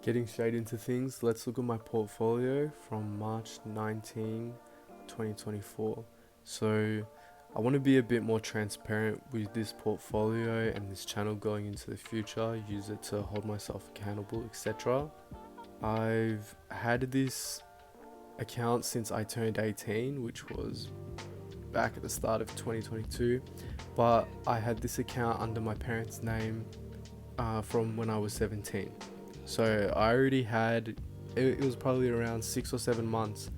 Getting straight into things, let's look at my portfolio from March 19, 2024. So I want to be a bit more transparent with this portfolio and this channel going into the future, use it to hold myself accountable, etc. I've had this account since I turned 18, which was back at the start of 2022, but I had this account under my parents' name from when I was 17. So I already had, it was probably around 6 or 7 months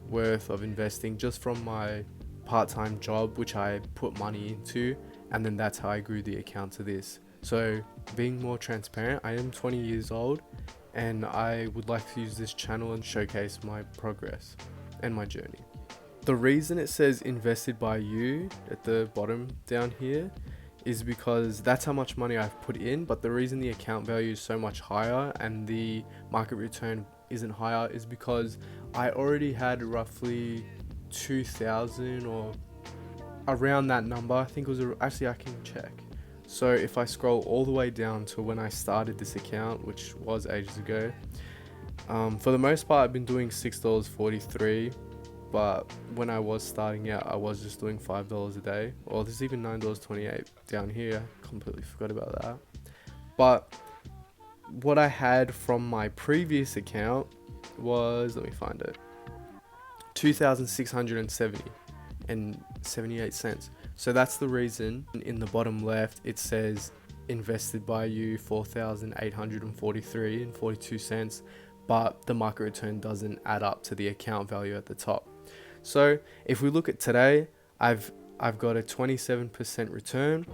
worth of investing just from my part-time job, which I put money into, and then that's how I grew the account to this. So being more transparent, I am 20 years old and I would like to use this channel and showcase my progress and my journey. The reason it says invested by you at the bottom down here is because that's how much money I've put in, but the reason the account value is so much higher and the market return isn't higher is because I already had roughly 2,000 or around that number. I think it was actually, I can check. So if I scroll all the way down to when I started this account, which was ages ago, for the most part I've been doing $6.43, but when I was starting out I was just doing $5 a day, or there's even $9.28 down here. Completely forgot about that. But what I had from my previous account was, let me find it, 2,670 and 78 cents. So that's the reason in the bottom left it says invested by you 4,843 and 42 cents, but the market return doesn't add up to the account value at the top. So if we look at today, I've got a 27% return,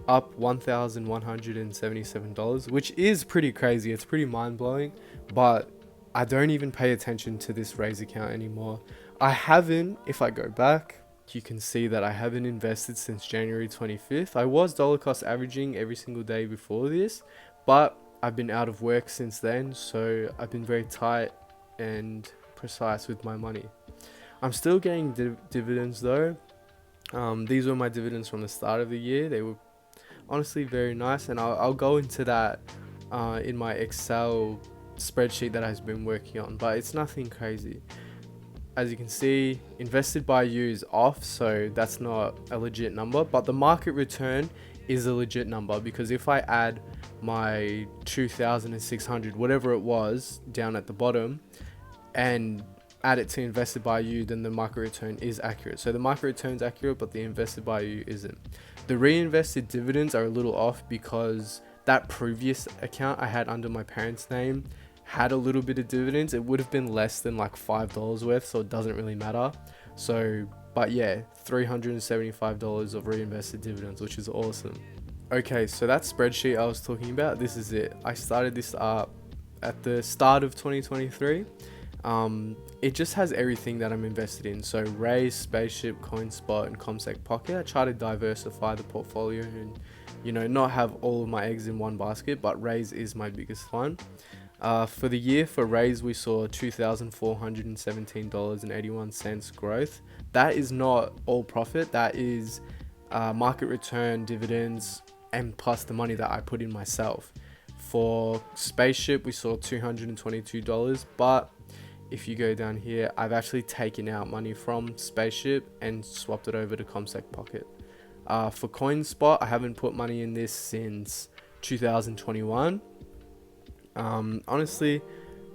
up $1,177, which is pretty crazy. It's pretty mind-blowing, but I don't even pay attention to this Raise account anymore. I haven't, if I go back, you can see that I haven't invested since January 25th. I was dollar cost averaging every single day before this, but I've been out of work since then, so I've been very tight and precise with my money. I'm still getting dividends though. These were my dividends from the start of the year. They were honestly very nice, and I'll go into that in my Excel spreadsheet that I've been working on, but it's nothing crazy. As you can see, invested by you is off, so that's not a legit number, but the market return is a legit number, because if I add my 2,600, whatever it was, down at the bottom, and add it to invested by you, then the market return is accurate. So the market return is accurate, but the invested by you isn't. The reinvested dividends are a little off because that previous account I had under my parents' name had a little bit of dividends. It would have been less than like $5 worth, so it doesn't really matter. So, but yeah, $375 of reinvested dividends, which is awesome. Okay, so that spreadsheet I was talking about, this is it. I started this up at the start of 2023. It just has everything that I'm invested in. So Raise, Spaceship, CoinSpot, and CommSec Pocket. I try to diversify the portfolio and, not have all of my eggs in one basket, but Raise is my biggest one. For the year for Raise, we saw $2,417.81 growth. That is not all profit. That is market return, dividends, and plus the money that I put in myself. For Spaceship, we saw $222, but if you go down here, I've actually taken out money from Spaceship and swapped it over to CommSec Pocket. For CoinSpot, I haven't put money in this since 2021. Honestly,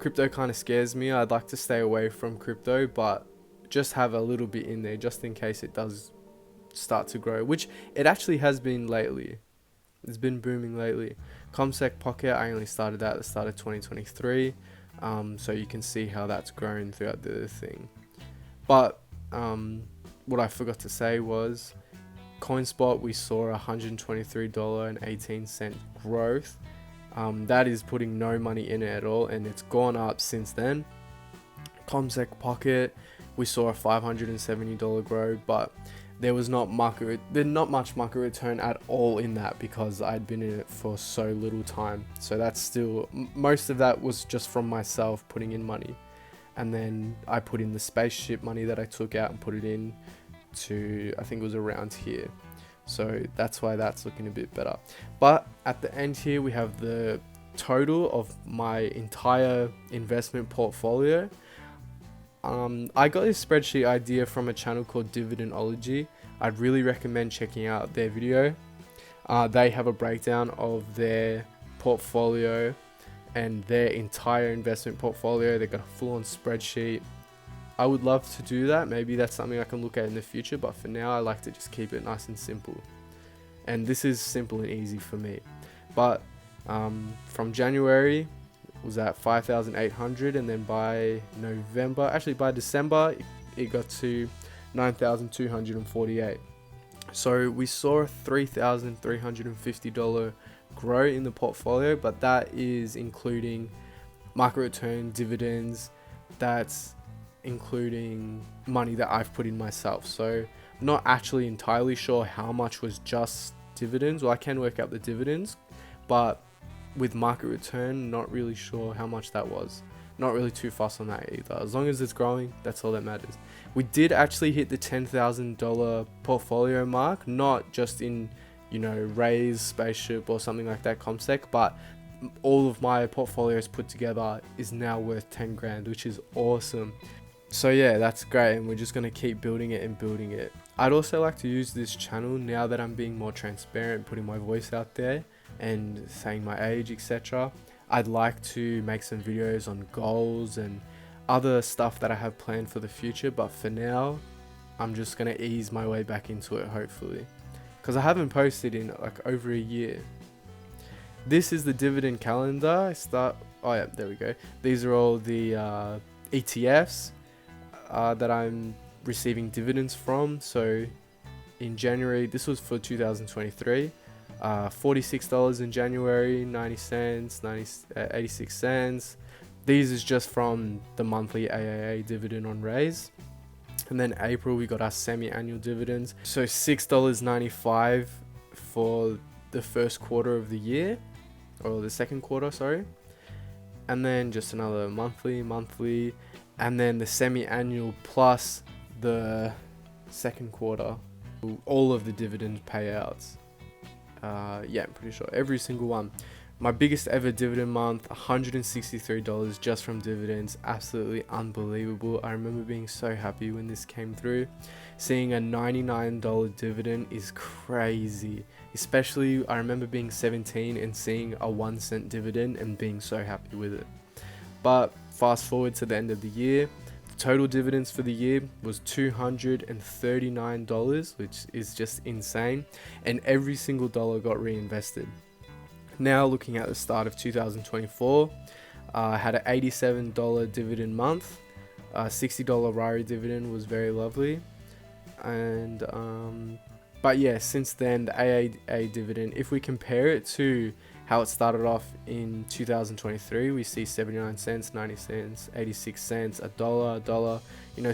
crypto kind of scares me. I'd like to stay away from crypto, but just have a little bit in there just in case it does start to grow, which it actually has been lately. It's been booming lately. CommSec Pocket, I only started that at the start of 2023. So you can see how that's grown throughout the thing. But what I forgot to say was CoinSpot, we saw $123.18 growth. That is putting no money in it at all, and it's gone up since then. CommSec Pocket, we saw a $570 growth, but there was not much market return at all in that because I'd been in it for so little time. So that's still, most of that was just from myself putting in money, and then I put in the Spaceship money that I took out and put it in to, I think it was around here. So that's why that's looking a bit better. But at the end here, we have the total of my entire investment portfolio. I got this spreadsheet idea from a channel called Dividendology. I'd really recommend checking out their video. They have a breakdown of their portfolio and their entire investment portfolio. They've got a full-on spreadsheet. I would love to do that. Maybe that's something I can look at in the future, but for now I like to just keep it nice and simple. And this is simple and easy for me. But from January was at 5,800, and then by December it got to 9,248. So we saw a $3,350 grow in the portfolio, but that is including market return, dividends, that's including money that I've put in myself. So I'm not actually entirely sure how much was just dividends. Well, I can work out the dividends, but with market return, not really sure how much that was. Not really too fussed on that either. As long as it's growing, that's all that matters. We did actually hit the $10,000 portfolio mark, not just in, Raise, Spaceship or something like that, CommSec, but all of my portfolios put together is now worth 10 grand, which is awesome. So yeah, that's great, and we're just going to keep building it and building it. I'd also like to use this channel now that I'm being more transparent, putting my voice out there and saying my age, etc. I'd like to make some videos on goals and other stuff that I have planned for the future, but for now I'm just going to ease my way back into it, hopefully, because I haven't posted in like over a year. This is the dividend calendar. Oh yeah, there we go. These are all the ETFs that I'm receiving dividends from. So in January, this was for 2023, $46 in January, 90 cents, 86 cents. These is just from the monthly AAA dividend on Raise. And then April, we got our semi-annual dividends. So $6.95 for the first quarter of the year, or the second quarter, sorry. And then just another monthly, and then the semi-annual plus the second quarter, all of the dividend payouts. Yeah, I'm pretty sure every single one. My biggest ever dividend month, $163 just from dividends. Absolutely unbelievable. I remember being so happy when this came through. Seeing a $99 dividend is crazy. Especially, I remember being 17 and seeing a 1 cent dividend and being so happy with it. But fast forward to the end of the year, the total dividends for the year was $239, which is just insane. And every single dollar got reinvested. Now looking at the start of 2024, I had an $87 dividend month. $60 Rari dividend was very lovely. And but yeah, since then the AAA dividend, if we compare it to how it started off in 2023, we see 79 cents, 90 cents, 86 cents, $1,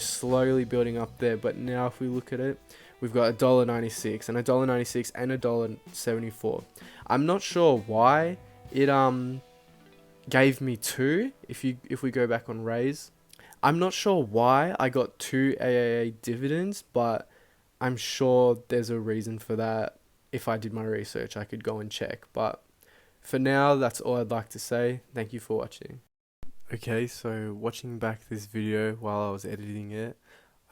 slowly building up there. But now if we look at it, we've got $1.96 and $1.96 and $1.74. I'm not sure why it gave me 2. If we go back on Raise, I'm not sure why I got 2 AAA dividends, but I'm sure there's a reason for that. If I did my research, I could go and check. But for now, that's all I'd like to say. Thank you for watching. Okay, so watching back this video while I was editing it,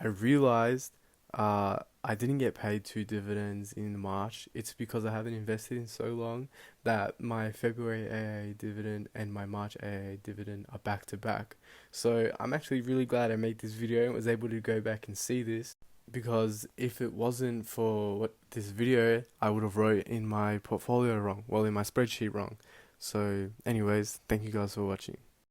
I realized I didn't get paid 2 dividends in March. It's because I haven't invested in so long that my February AA dividend and my March AA dividend are back to back. So I'm actually really glad I made this video and was able to go back and see this, because if it wasn't for this video, I would have wrote in my portfolio wrong, well, in my spreadsheet wrong. So anyways, thank you guys for watching.